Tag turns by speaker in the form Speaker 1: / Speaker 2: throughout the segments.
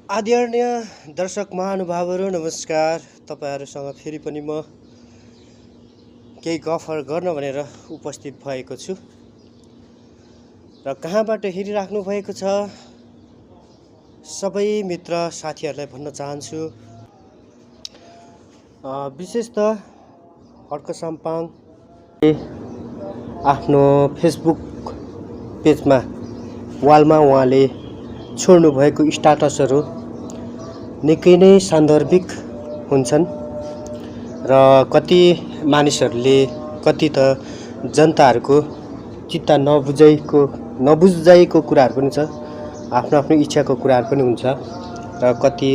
Speaker 1: आदरणीय दर्शक महानुभावहरू नमस्कार। तपाईहरुसँग फेरि पनि म केही गफर गर्न भनेर उपस्थित भएको छु र कहाँबाट हेरिराख्नु भएको छ सबै मित्र साथीहरुलाई भन्न चाहन्छु। विशेष त हर्क साम्पाङ आफ्नो फेसबुक पेजमा वालमा उहाँले छोड्नु भएको स्ट्याटसहरु निकै नै सान्दर्भिक हुन्छन् र कति मानिसहरूले कति त जनताहरुको चित्त नबुझाइको कुराहरु पनि छ, आफ्नो आफ्नो इच्छाको कुराहरु पनि हुन्छ र कति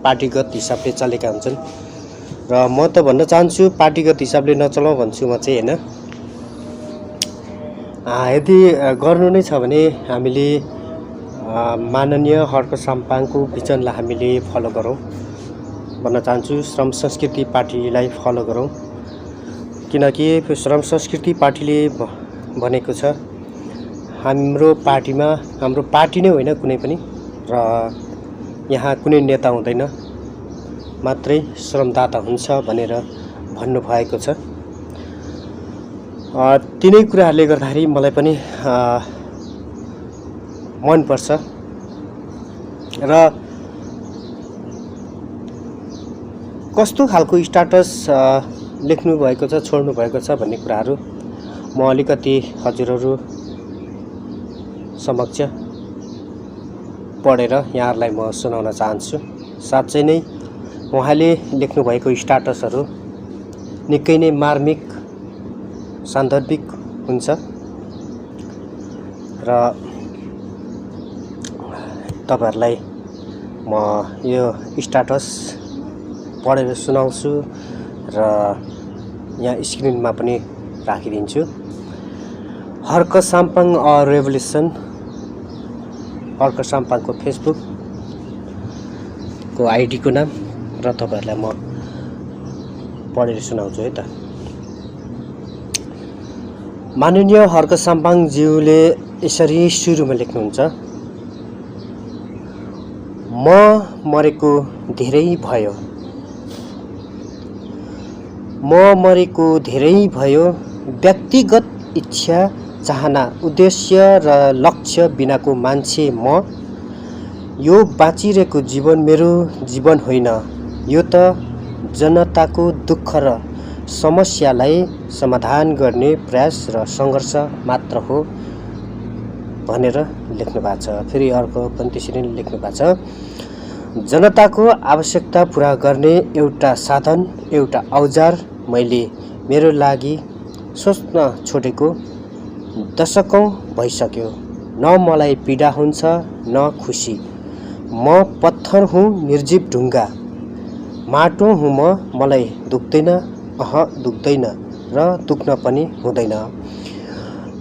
Speaker 1: पार्टीगत हिसाबले चलेका हुन्छन् र म त भन्न चाहन्छु पार्टीगत हिसाबले नचलाऊ भन्छु म चाहिँ हैन। यदि गर्नु नै छ भने हामीले माननीय हर्क साम्पाङको भिजनलाई हामीले फलो गरौँ भन्न चाहन्छु। श्रम संस्कृति पार्टीलाई फलो गरौँ किनकि श्रम संस्कृति पार्टीले भनेको छ हाम्रो पार्टीमा, हाम्रो पार्टी नै होइन कुनै पनि, र यहाँ कुनै नेता हुँदैन, मात्रै श्रमदाता हुन्छ भनेर भन्नु भएको छ। तिनै कुराहरूले गर्दाखेरि मलाई पनि मन पर्छ र कस्तो खालको स्ट्याटस लेख्नु भएको छ, छोड्नु भएको छ भन्ने कुराहरू म अलिकति हजुरहरू समक्ष पढेर यहाँहरुलाई म सुनाउन चाहन्छु। साच्चै नै उहाँले लेख्नु भएको स्ट्याटसहरु निकै नै मार्मिक सान्दर्भिक हुन्छ र तपाईहरुलाई म यो स्ट्याटस पढेर सुनाउँछु र यहाँ स्क्रिनमा पनि राखिदिन्छु। हर्क साम्पाङ अ रेभोल्युसन, हर्क साम्पाङको फेसबुक को आईडी को नाम र तपाईहरुलाई म पढेर सुनाउँछु है त। माननीय हर्क साम्पाङ ज्यूले यसरी सुरुमा लेख्नुहुन्छ, म मरेको धेरै भयो, म मरेको धेरै भयो, व्यक्तिगत इच्छा चाहना उद्देश्य र लक्ष्य बिनाको मान्छे म। यो बाँचिरहेको जीवन मेरो जीवन होइन, यो त जनताको दुःख र समस्यालाई समाधान गर्ने प्रयास र संघर्ष मात्र हो भनेर लेख्नु भएको छ। फेरि अर्को पनि त्यसरी नै लेख्नु भएको छ, जनताको आवश्यकता पूरा गर्ने एउटा साधन, एउटा औजार मैले मेरो लागि सोच्न छोडेको दशकौं भइसक्यो। न मलाई पीडा हुन्छ न खुसी, म पत्थर हुँ, निर्जीव ढुङ्गा, माटो हुँ म, मलाई दुख्दैन, दुख्दैन र दुख्न पनि हुँदैन।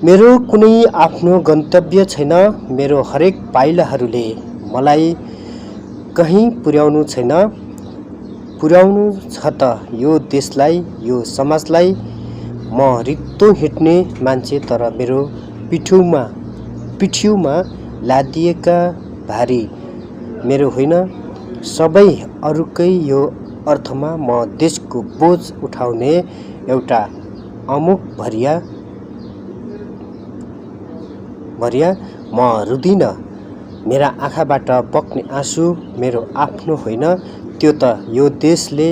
Speaker 1: मेरो कुनै आफ्नो गन्तव्य छैन, मेरो हरेक पाइलाहरूले मलाई कहीँ पुर्याउनु छैन। पुर्याउनु छ त यो देशलाई, यो समाजलाई। म रित्तो हिँड्ने मान्छे, तर मेरो पिठ्यूमा लादिएका भारी मेरो होइन, सबै अरूकै। यो अर्थमा म देशको बोझ उठाउने एउटा अमुक भरिया म रुदिन। मेरा आँखाबाट बग्ने आँसु मेरो आफ्नो होइन, त्यो त यो देशले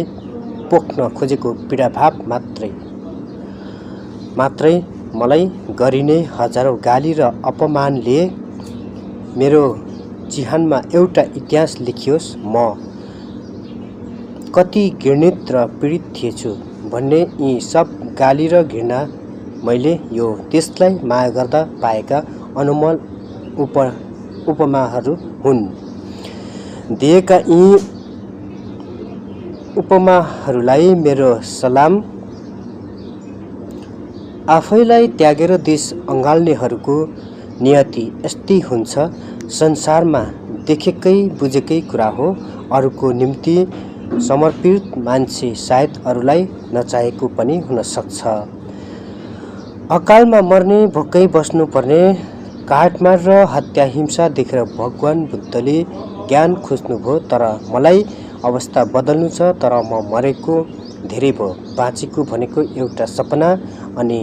Speaker 1: पोख्न खोजेको पीडाभाव मात्रै। मलाई गरिने हजारौं गाली र अपमानले मेरो चिहानमा एउटा इतिहास लेखियोस्। म कति घृणित र पीडित थिएछु भन्ने यी सब गाली र घृणा मैले यो देशलाई माया गर्दा पाएका अनमोल उपमाहरू हुन्। दिएका यी उपमाहरूलाई मेरो सलाम। आफैलाई त्यागेर देश अँगाल्नेहरूको नियति यस्तै हुन्छ। संसारमा देखेकै बुझेकै कुरा हो। अरूको निम्ति समर्पित मान्छे सायद अरूलाई नचाहेको पनि हुन सक्छ। अकालमा मर्ने, भोकै बस्नु पर्ने, काटमार र हत्या हिंसा देखेर भगवान बुद्धले ज्ञान खोज्नुभयो, तर मलाई अवस्था बदल्नु छ, तर म मरेको धेरै भयो, बाँचेको भनेको एउटा सपना अनि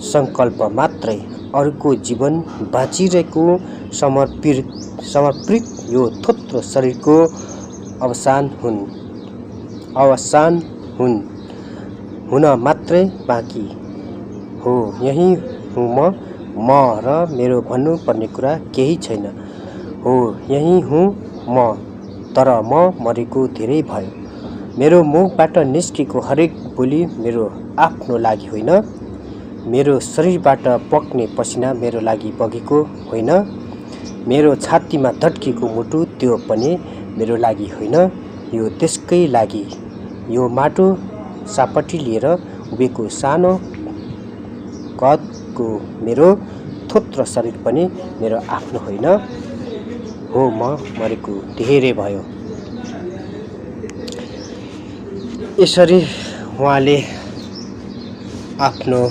Speaker 1: सङ्कल्प मात्रै। अर्को जीवन बाँचिरहेको समर्पित यो थोत्रो शरीरको अवसान हुन मात्रै बाँकी हो। यही हुँ म र मेरो भन्नुपर्ने कुरा केही छैन। हो, यही हुँ म, तर म मरेको धेरै भयो। मेरो मुखबाट निस्केको हरेक बोली मेरो आफ्नो लागि होइन। मेरो शरीरबाट पक्ने पसिना मेरो लागि बगेको होइन। मेरो छातीमा धड्केको मुटु त्यो पनि मेरो लागि होइन, यो त्यसकै लागि। यो माटो सापट्टि लिएर उभिएको सानो कदको मेरो थोत्रो शरीर पनि मेरो आफ्नो होइन। हो, म मरेको धेरै भयो। यसरी उहाँले आफ्नो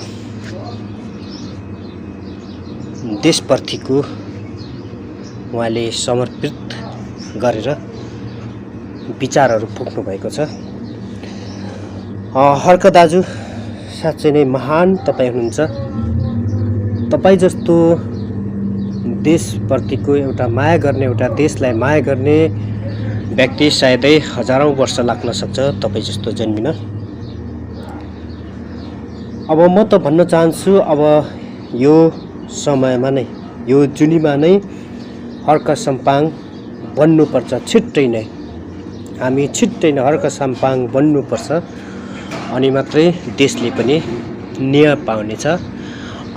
Speaker 1: देशप्रतिको उहाँले समर्पित गरेर विचारहरू पोख्नु भएको छ। हर्क दाजु साँच्चै नै महान तपाईँ हुनुहुन्छ। तपाईँ जस्तो देशप्रतिको एउटा माया गर्ने, एउटा देशलाई माया गर्ने व्यक्ति सायदै हजारौँ वर्ष लाग्न सक्छ तपाईँ जस्तो जन्मिन। अब म त भन्न चाहन्छु, अब यो समयमा नै, यो जुनीमा नै हर्क सम्पाङ बन्नुपर्छ। छिट्टै नै हामी छिट्टै नै हर्क सम्पाङ बन्नुपर्छ, अनि मात्रै देशले पनि न्याय पाउनेछ।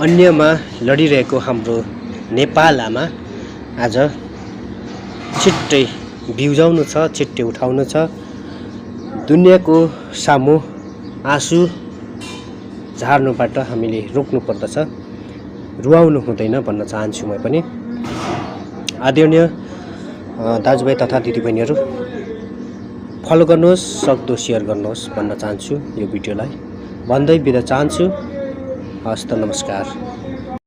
Speaker 1: अन्यमा लडिरहेको हाम्रो नेपालमा आज छिट्टै बिउजाउनु छ, छिट्टै उठाउनु छ। दुनियाँको सामु आँसु झार्नुबाट हामीले रोक्नु पर्दछ, रुवाउनु हुँदैन भन्न चाहन्छु म पनि। आदरणीय दाजुभाइ तथा दिदीबहिनीहरू, फलो गर्नुहोस्, सक्दो सेयर गर्नुहोस् भन्न चाहन्छु यो भिडियोलाई भन्दै बिदा चाहन्छु। हस्त, नमस्कार।